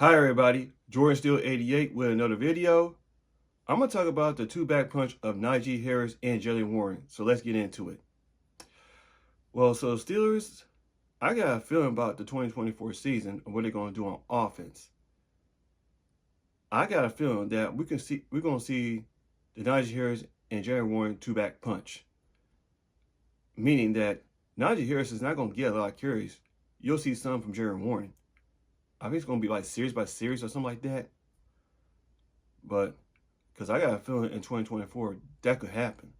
Hi everybody, Jordan Steel 88 with another video. I'm going to talk about the two-back punch of Najee Harris and Jaylen Warren. So let's get into it. Well, so Steelers, I got a feeling about the 2024 season and what they're going to do on offense. I got a feeling that we're going to see the Najee Harris and Jaylen Warren two-back punch. Meaning that Najee Harris is not going to get a lot of carries. You'll see some from Jaylen Warren. I think it's going to be like series by series or something like that. But because I got a feeling in 2024 that could happen,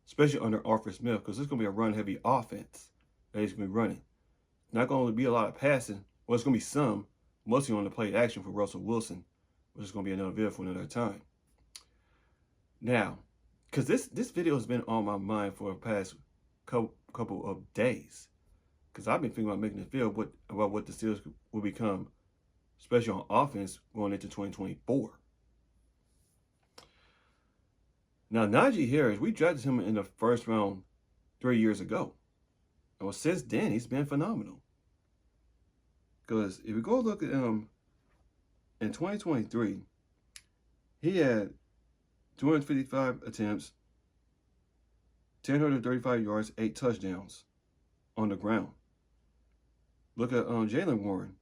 especially under Arthur Smith, because it's going to be a run-heavy offense that he's going to be running. Not going to be a lot of passing. Well, it's going to be some, mostly on the play action for Russell Wilson, which is going to be another video for another time. Now, because this video has been on my mind for the past couple of days, because I've been thinking about making a video about what the Steelers will become, especially on offense going into 2024. Now, Najee Harris, we drafted him in the first round 3 years ago. Well, since then, he's been phenomenal. Because if you go look at him in 2023, he had 255 attempts, 1,035 yards, 8 touchdowns on the ground. Look at Jaylen Warren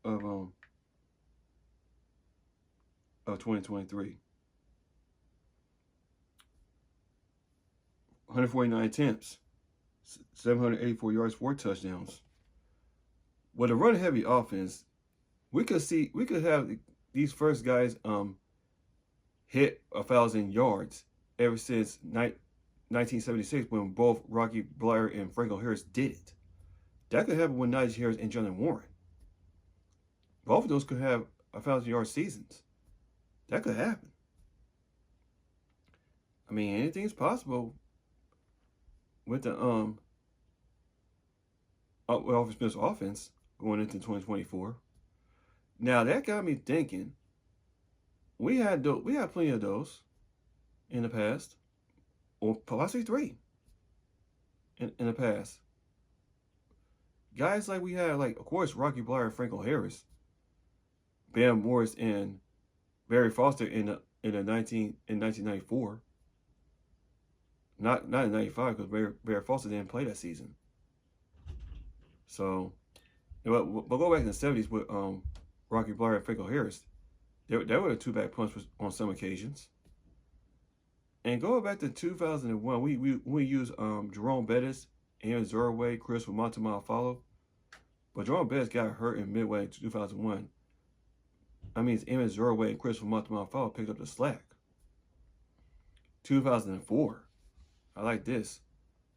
of 2023. 149 attempts, 784 yards, 4 touchdowns. With a run-heavy offense, we could have these first guys hit 1,000 yards ever since 1976 when both Rocky Blair and Franco Harris did it. That could happen with Najee Harris and Jaylen Warren. Both of those could have 1,000-yard seasons. That could happen. I mean, anything's possible with the Arthur Smith's offense going into 2024. Now that got me thinking. We had plenty of those in the past, or possibly 3 in the past. Guys like we had, like of course Rocky Blair and Franco Harris, Bam Morris and Barry Foster in 1994. Not in 95 because Barry Foster didn't play that season. So, but go back in the 70s with Rocky Blair and Franco Harris. They were a two-back punch on some occasions. And going back to 2001, we used Jerome Bettis, Aaron Zerway, Chris Montemale. But Jerome Bettis got hurt in midway 2001. I mean, it's Aaron Zerway and Chris Montemale picked up the slack. 2004. I like this.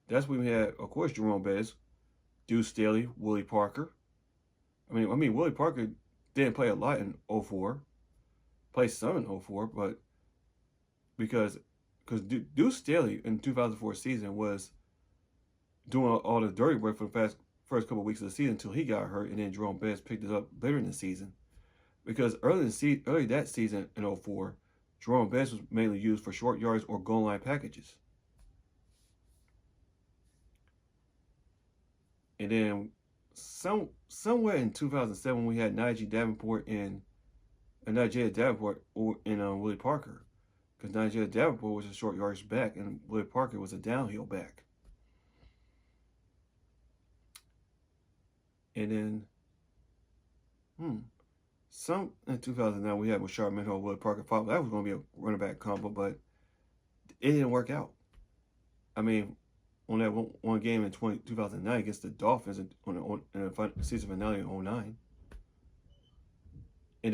That's when we had, of course, Jerome Bettis, Deuce Staley, Willie Parker. I mean, Willie Parker didn't play a lot in 04. Played some in 04, but because Deuce Staley in 2004 season was doing all the dirty work for the first couple of weeks of the season until he got hurt, and then Jerome Bettis picked it up later in the season. Because early that season in 04, Jerome Bettis was mainly used for short yards or goal line packages. And then somewhere in 2007, we had Najee Davenport and Willie Parker. Because Najee Davenport was a short yards back and Willie Parker was a downhill back. And then, some in 2009 we had Rashard Mendenhall, Willie Parker. That was going to be a running back combo, but it didn't work out. I mean, on that one game in 2009 against the Dolphins in the season finale in 2009. And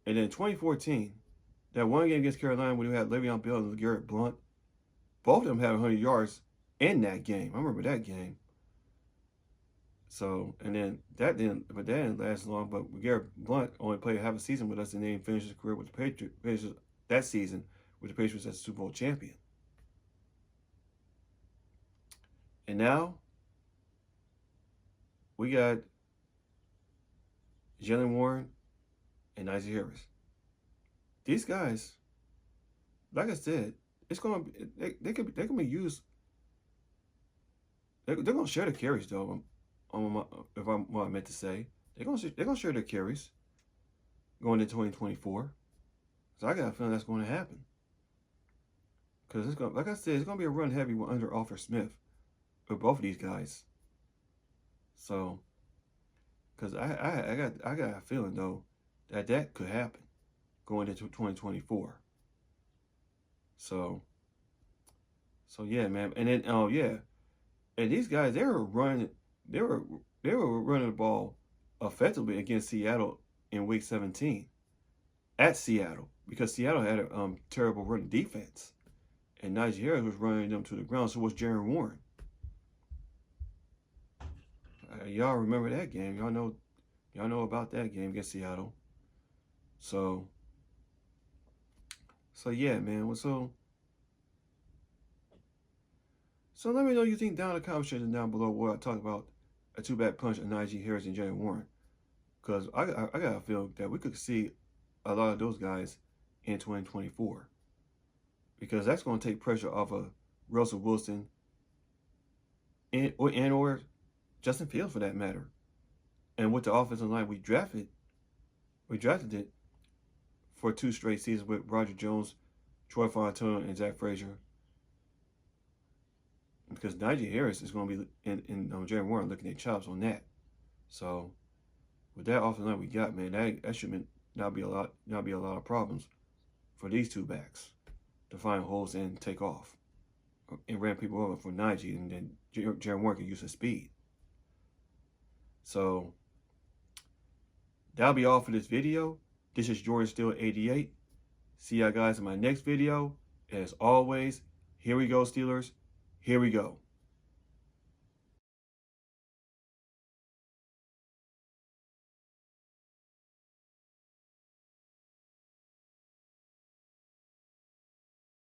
then 2014, that one game against Carolina when we had Le'Veon Bell and Garrett Blount, both of them had 100 yards in that game. I remember that game. So, and then that didn't last long. But Garrett Blount only played half a season with us, and then finished his career with the Patriots that season with the Patriots as Super Bowl champion. And now we got Jaylen Warren and Najee Harris. These guys, like I said, it's going to they can be used. They're going to share the carries though if I'm what I meant to say. They're gonna share their carries going into 2024. So I got a feeling that's going to happen. Because it's going, like I said, it's going to be a run heavy under Arthur Smith with both of these guys. So, because I got a feeling though that could happen going into 2024. So yeah, man. And then yeah, and these guys they were running the ball effectively against Seattle in Week 17 at Seattle because Seattle had a terrible running defense, and Najee Harris was running them to the ground. So was Jaylen Warren. Y'all remember that game? Y'all know about that game against Seattle. So yeah, man. So let me know what you think down in the comment section down below where I talk about a two-back punch of Najee Harris and Jaylen Warren. Because I got a feel that we could see a lot of those guys in 2024. Because that's going to take pressure off of Russell Wilson or Justin Fields for that matter. And with the offensive line we drafted it for 2 straight seasons with Roger Jones, Troy Fontaine, and Zach Frazier. Because Najee Harris is going to be in Jaylen Warren looking at chops on that. So with that offensive line we got, man, that should not be a lot of problems for these two backs to find holes and take off and ran people over for Najee, and then Jaylen Warren can use his speed. So that'll be all for this video. This is Jordan Steele 88. See y'all guys in my next video. As always, here we go, Steelers. Here we go.